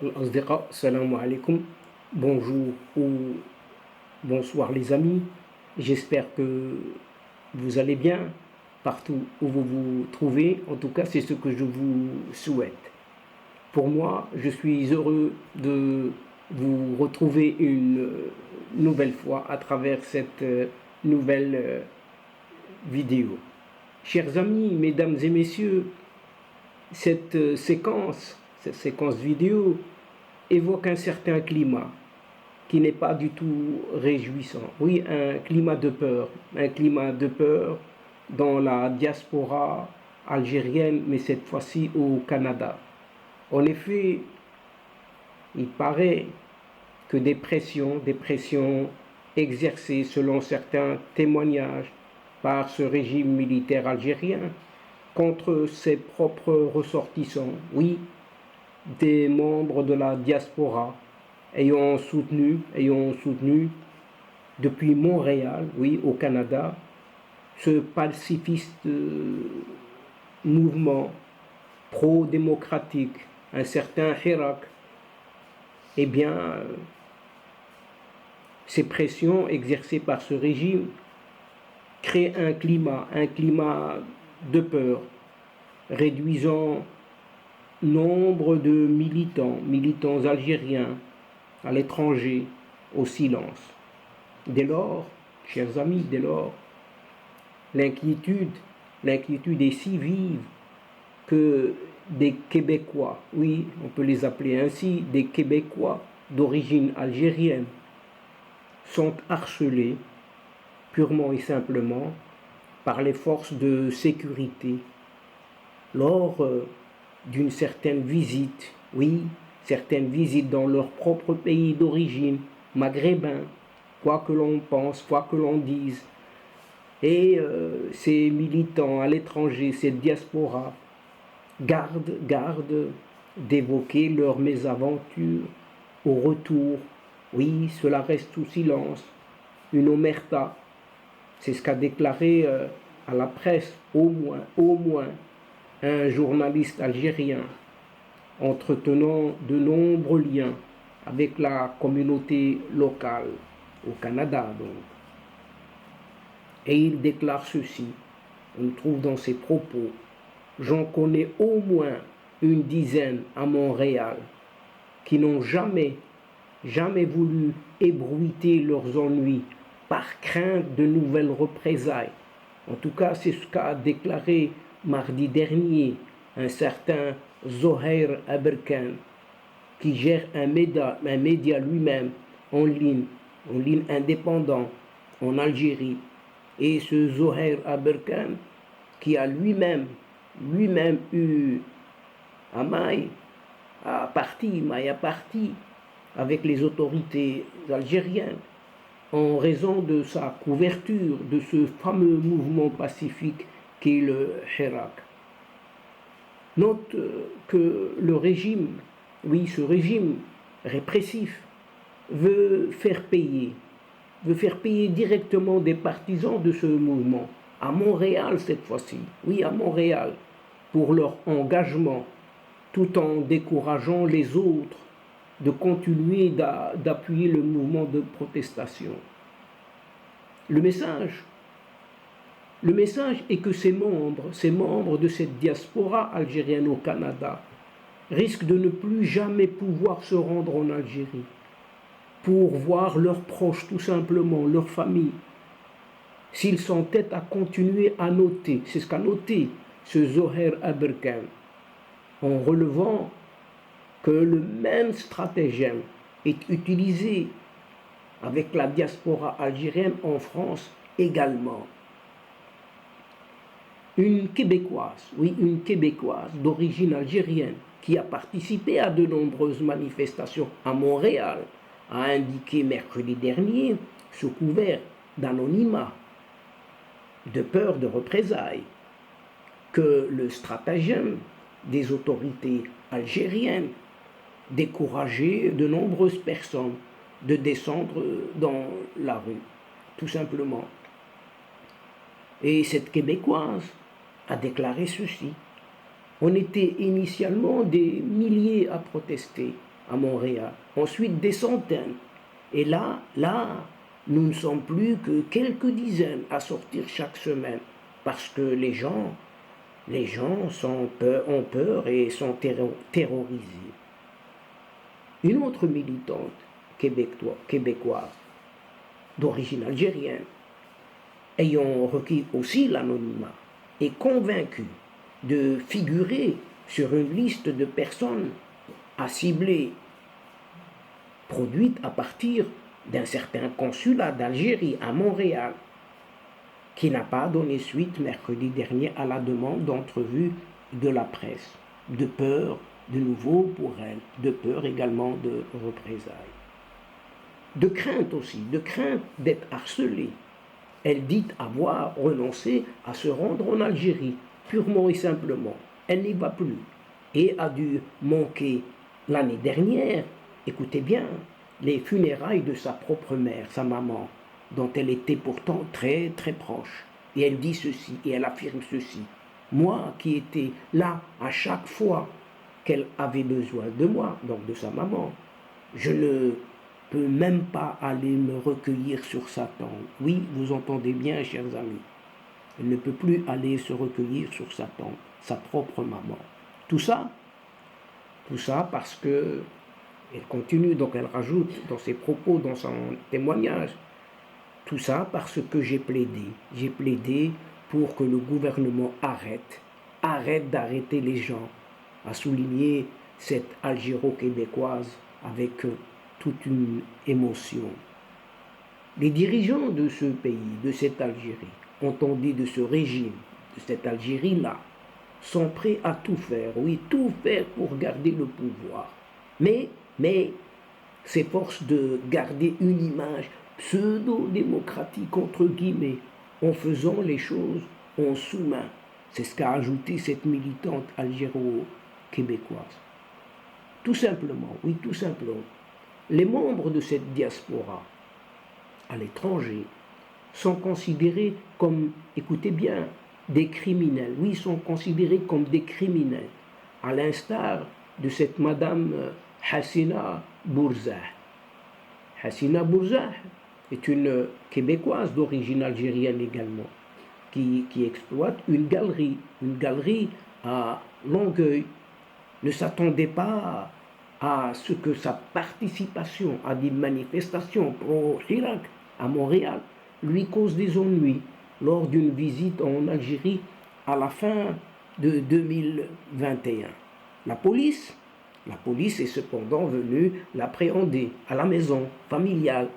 الأصدقاء السلام عليكم. Bonjour ou bonsoir les amis. J'espère que vous allez bien partout où vous vous trouvez. En tout cas, c'est ce que je vous souhaite. Pour moi, je suis heureux de vous retrouver une nouvelle fois à travers cette nouvelle vidéo. Chers amis, mesdames et messieurs, cette séquence vidéo évoque un certain climat qui n'est pas du tout réjouissant. Oui, un climat de peur dans la diaspora algérienne, mais cette fois-ci au Canada. En effet, il paraît que des pressions exercées selon certains témoignages par ce régime militaire algérien contre ses propres ressortissants, oui, des membres de la diaspora ayant soutenu depuis Montréal, oui, au Canada, ce pacifiste mouvement pro-démocratique, un certain Hirak, eh bien, ces pressions exercées par ce régime créent un climat de peur, réduisant nombre de militants algériens à l'étranger au silence. Dès lors, chers amis, l'inquiétude est si vive que des Québécois, oui, on peut les appeler ainsi, des Québécois d'origine algérienne, sont harcelés purement et simplement par les forces de sécurité lors d'une certaine visite, oui, certaines visites dans leur propre pays d'origine, maghrébin, quoi que l'on pense, quoi que l'on dise. Et ces militants à l'étranger, cette diaspora, gardent d'évoquer leur mésaventure au retour. Oui, cela reste sous silence. Une omerta, c'est ce qu'a déclaré à la presse, au moins, un journaliste algérien entretenant de nombreux liens avec la communauté locale au Canada donc. Et il déclare ceci, on trouve dans ses propos: j'en connais au moins une dizaine à Montréal qui n'ont jamais voulu ébruiter leurs ennuis par crainte de nouvelles représailles. En tout cas, c'est ce qu'a déclaré mardi dernier un certain Zohair Aberkan, qui gère un média lui-même en ligne indépendant en Algérie. Et ce Zohair Aberkan, qui a lui-même eu maille à partie avec les autorités algériennes en raison de sa couverture de ce fameux mouvement pacifique qu'est le Hirak. Note que le régime, oui, ce régime répressif veut faire payer directement des partisans de ce mouvement, à Montréal cette fois-ci, oui, à Montréal, pour leur engagement, tout en décourageant les autres de continuer d'appuyer le mouvement de protestation. Le message est que ces membres de cette diaspora algérienne au Canada risquent de ne plus jamais pouvoir se rendre en Algérie pour voir leurs proches, tout simplement, leur famille, s'ils s'entêtent à continuer à noter, c'est ce qu'a noté ce Zohair Aberkan, en relevant que le même stratagème est utilisé avec la diaspora algérienne en France également. Une Québécoise d'origine algérienne qui a participé à de nombreuses manifestations à Montréal a indiqué mercredi dernier, sous couvert d'anonymat, de peur de représailles, que le stratagème des autorités algériennes décourageait de nombreuses personnes de descendre dans la rue, tout simplement. Et cette Québécoise a déclaré ceci: on était initialement des milliers à protester à Montréal. Ensuite, des centaines. Et là, nous ne sommes plus que quelques dizaines à sortir chaque semaine. Parce que les gens ont peur et sont terrorisés. Une autre militante québécoise, d'origine algérienne, ayant requis aussi l'anonymat, est convaincue de figurer sur une liste de personnes à cibler, produite à partir d'un certain consulat d'Algérie à Montréal, qui n'a pas donné suite mercredi dernier à la demande d'entrevue de la presse, de peur de nouveau pour elle, de peur également de représailles. De crainte aussi, de crainte d'être harcelée. Elle dit avoir renoncé à se rendre en Algérie, purement et simplement. Elle n'y va plus et a dû manquer l'année dernière, écoutez bien, les funérailles de sa propre mère, sa maman, dont elle était pourtant très très proche. Et elle dit ceci, et elle affirme ceci. Moi qui étais là à chaque fois qu'elle avait besoin de moi, donc de sa maman, je ne peux même pas aller me recueillir sur sa tombe. Oui, vous entendez bien, chers amis. Elle ne peut plus aller se recueillir sur sa tombe, sa propre maman. Tout ça parce que, elle continue, donc elle rajoute dans ses propos, dans son témoignage, tout ça parce que j'ai plaidé. J'ai plaidé pour que le gouvernement arrête d'arrêter les gens, a souligné cette Algéro-québécoise avec toute une émotion. Les dirigeants de ce pays, de cette Algérie, entendus de ce régime, de cette Algérie-là, sont prêts à tout faire, oui, tout faire pour garder le pouvoir. Mais s'efforcent de garder une image pseudo-démocratique, entre guillemets, en faisant les choses en sous-main. C'est ce qu'a ajouté cette militante algéro-québécoise. Tout simplement, oui, tout simplement. Les membres de cette diaspora à l'étranger sont considérés comme, écoutez bien, des criminels. Oui, ils sont considérés comme des criminels, à l'instar de cette madame Hassina Bourzah. Hassina Bourzah est une Québécoise d'origine algérienne également, qui exploite une galerie à Longueuil, ne s'attendait pas à ce que sa participation à des manifestations pro-Chirac à Montréal lui cause des ennuis lors d'une visite en Algérie à la fin de 2021. La police est cependant venue l'appréhender à la maison familiale,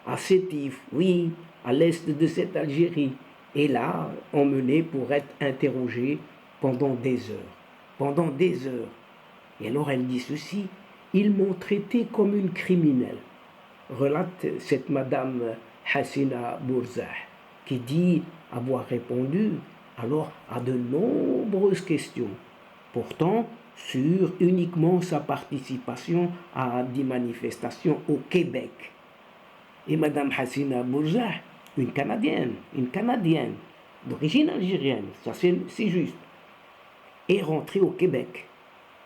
à Sétif, oui, à l'est de cette Algérie, et l'a emmené pour être interrogée pendant des heures. Pendant des heures. Et alors elle dit ceci, ils m'ont traité comme une criminelle, relate cette madame Hassina Bourzah, qui dit avoir répondu alors à de nombreuses questions, portant sur uniquement sa participation à des manifestations au Québec. Et madame Hassina Bourzah, une Canadienne d'origine algérienne, ça c'est juste, est rentrée au Québec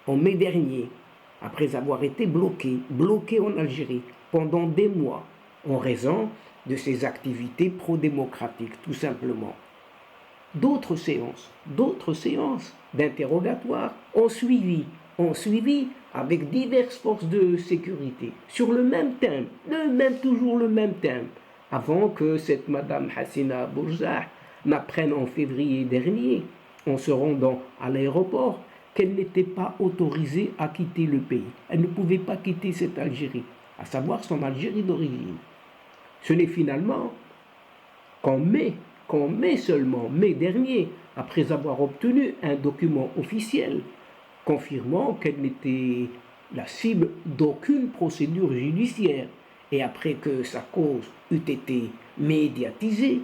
en mai dernier, après avoir été bloquée en Algérie pendant des mois, en raison de ses activités pro-démocratiques, tout simplement. D'autres séances d'interrogatoire ont suivi avec diverses forces de sécurité, sur le même thème, toujours le même thème, avant que cette madame Hassina Bourzah n'apprenne en février dernier, en se rendant à l'aéroport, qu'elle n'était pas autorisée à quitter le pays. Elle ne pouvait pas quitter cette Algérie, à savoir son Algérie d'origine. Ce n'est finalement qu'en mai seulement, mai dernier, après avoir obtenu un document officiel confirmant qu'elle n'était la cible d'aucune procédure judiciaire, et après que sa cause eût été médiatisée,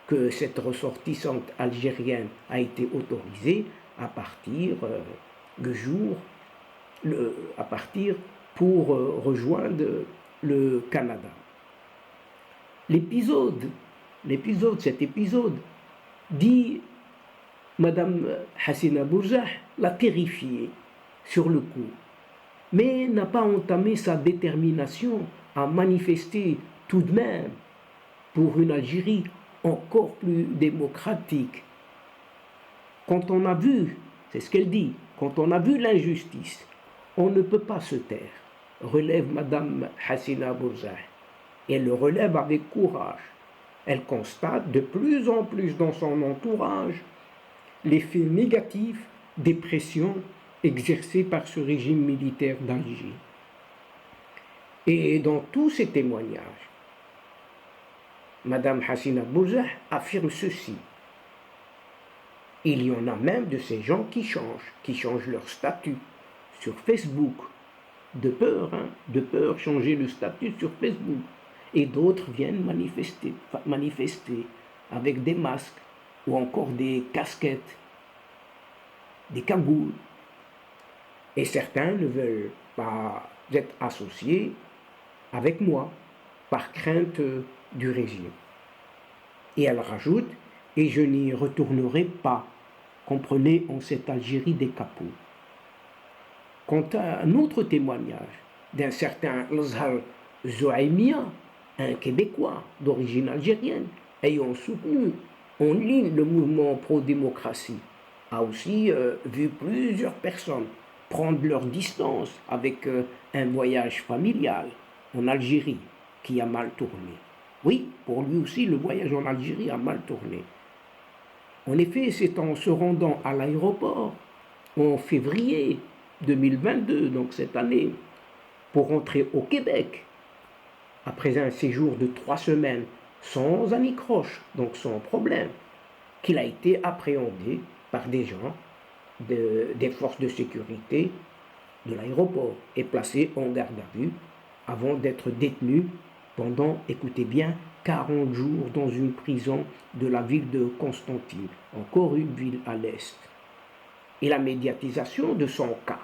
que cette ressortissante algérienne a été autorisée à partir pour rejoindre le Canada. Cet épisode, dit Madame Hassina Bourzah, l'a terrifiée sur le coup. mais n'a pas entamé sa détermination à manifester tout de même pour une Algérie encore plus démocratique. Quand on a vu, c'est ce qu'elle dit, quand on a vu l'injustice, on ne peut pas se taire, relève Madame Hassina Bouzah. Et elle le relève avec courage. Elle constate de plus en plus dans son entourage l'effet négatif des pressions exercées par ce régime militaire d'Alger. Et dans tous ces témoignages, Madame Hassina Bouzah affirme ceci. Il y en a même de ces gens qui changent leur statut sur Facebook, de peur changer le statut sur Facebook. Et d'autres viennent manifester avec des masques ou encore des casquettes, des cagoules. Et certains ne veulent pas être associés avec moi par crainte du régime. Et elle rajoute, et je n'y retournerai pas, comprenez, en cette Algérie des capots. Quant à un autre témoignage d'un certain Lazhar Zouaimia, un Québécois d'origine algérienne, ayant soutenu en ligne le mouvement pro-démocratie, a aussi vu plusieurs personnes prendre leur distance avec un voyage familial en Algérie qui a mal tourné. Oui, pour lui aussi, le voyage en Algérie a mal tourné. En effet, c'est en se rendant à l'aéroport en février 2022, donc cette année, pour rentrer au Québec, après un séjour de 3 semaines sans anicroche, donc sans problème, qu'il a été appréhendé par des gens des forces de sécurité de l'aéroport et placé en garde à vue avant d'être détenu pendant, écoutez bien, 40 jours dans une prison de la ville de Constantine, encore une ville à l'est. Et la médiatisation de son cas,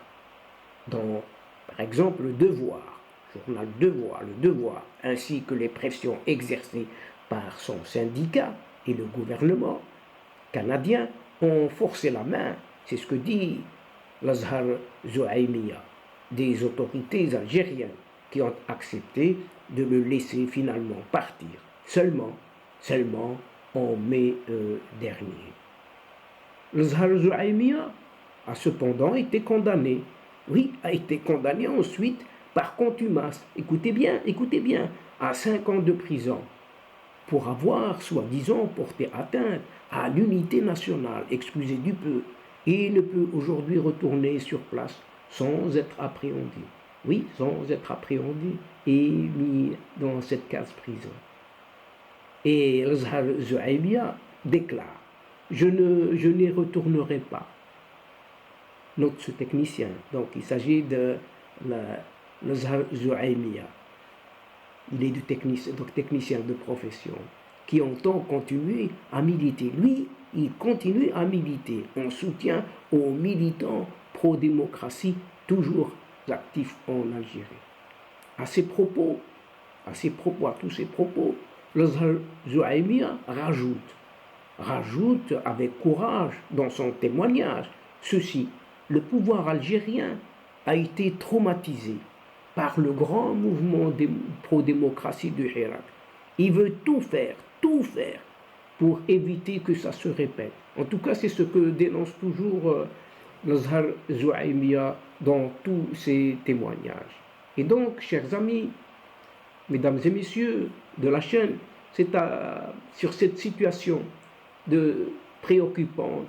dans, par exemple, le Devoir, journal Devoir, le Devoir, ainsi que les pressions exercées par son syndicat et le gouvernement canadien ont forcé la main, c'est ce que dit Lazhar Zouaimia, des autorités algériennes qui ont accepté de le laisser finalement partir, seulement en mai dernier. Lazhar Zouaimia a cependant été condamné, a été condamné ensuite par contumace, écoutez bien, à 5 ans de prison pour avoir, soi-disant, porté atteinte à l'unité nationale, excusez du peu, et ne peut aujourd'hui retourner sur place sans être appréhendé. Oui, sans être appréhendé et mis dans cette case prison. Et Lazhar Zouaimia déclare, je n'y retournerai pas. Note ce technicien, donc il s'agit de Lazhar Zouaimia. Il est technicien de profession qui entend continuer à militer. Lui, il continue à militer en soutien aux militants pro-démocratie toujours actifs en Algérie. À tous ces propos, Lazhar Zouaimia rajoute avec courage dans son témoignage ceci: le pouvoir algérien a été traumatisé par le grand mouvement pro-démocratie du Hirak. Il veut tout faire pour éviter que ça se répète. En tout cas, c'est ce que dénonce toujours Lazhar Zouaimia dans tous ses témoignages. Et donc, chers amis, mesdames et messieurs de la chaîne, c'est sur cette situation préoccupante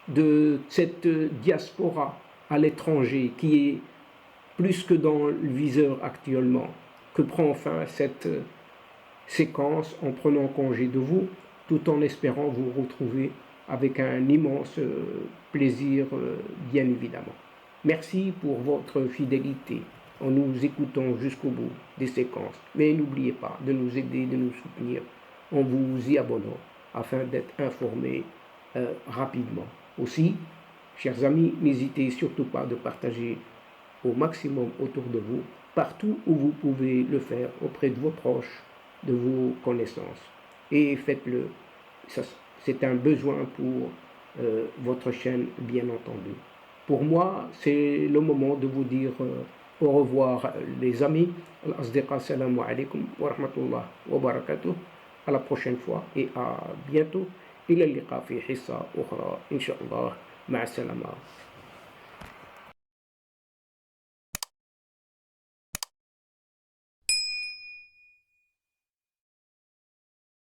de cette diaspora à l'étranger qui est plus que dans le viseur actuellement, que prend fin cette séquence en prenant congé de vous, tout en espérant vous retrouver avec un immense plaisir, bien évidemment. Merci pour votre fidélité en nous écoutant jusqu'au bout des séquences. Mais n'oubliez pas de nous aider, de nous soutenir en vous y abonnant afin d'être informé rapidement. Aussi, chers amis, n'hésitez surtout pas de partager au maximum autour de vous, partout où vous pouvez le faire, auprès de vos proches, de vos connaissances. Et faites-le. C'est un besoin pour votre chaîne, bien entendu. Pour moi, c'est le moment de vous dire Au revoir les amis. Al-Asdiqa, salamu alaikum wa rahmatullah wa barakatuh. À la prochaine fois et à bientôt. إلى اللقاء في حصة أخرى إن شاء الله. مع السلامة.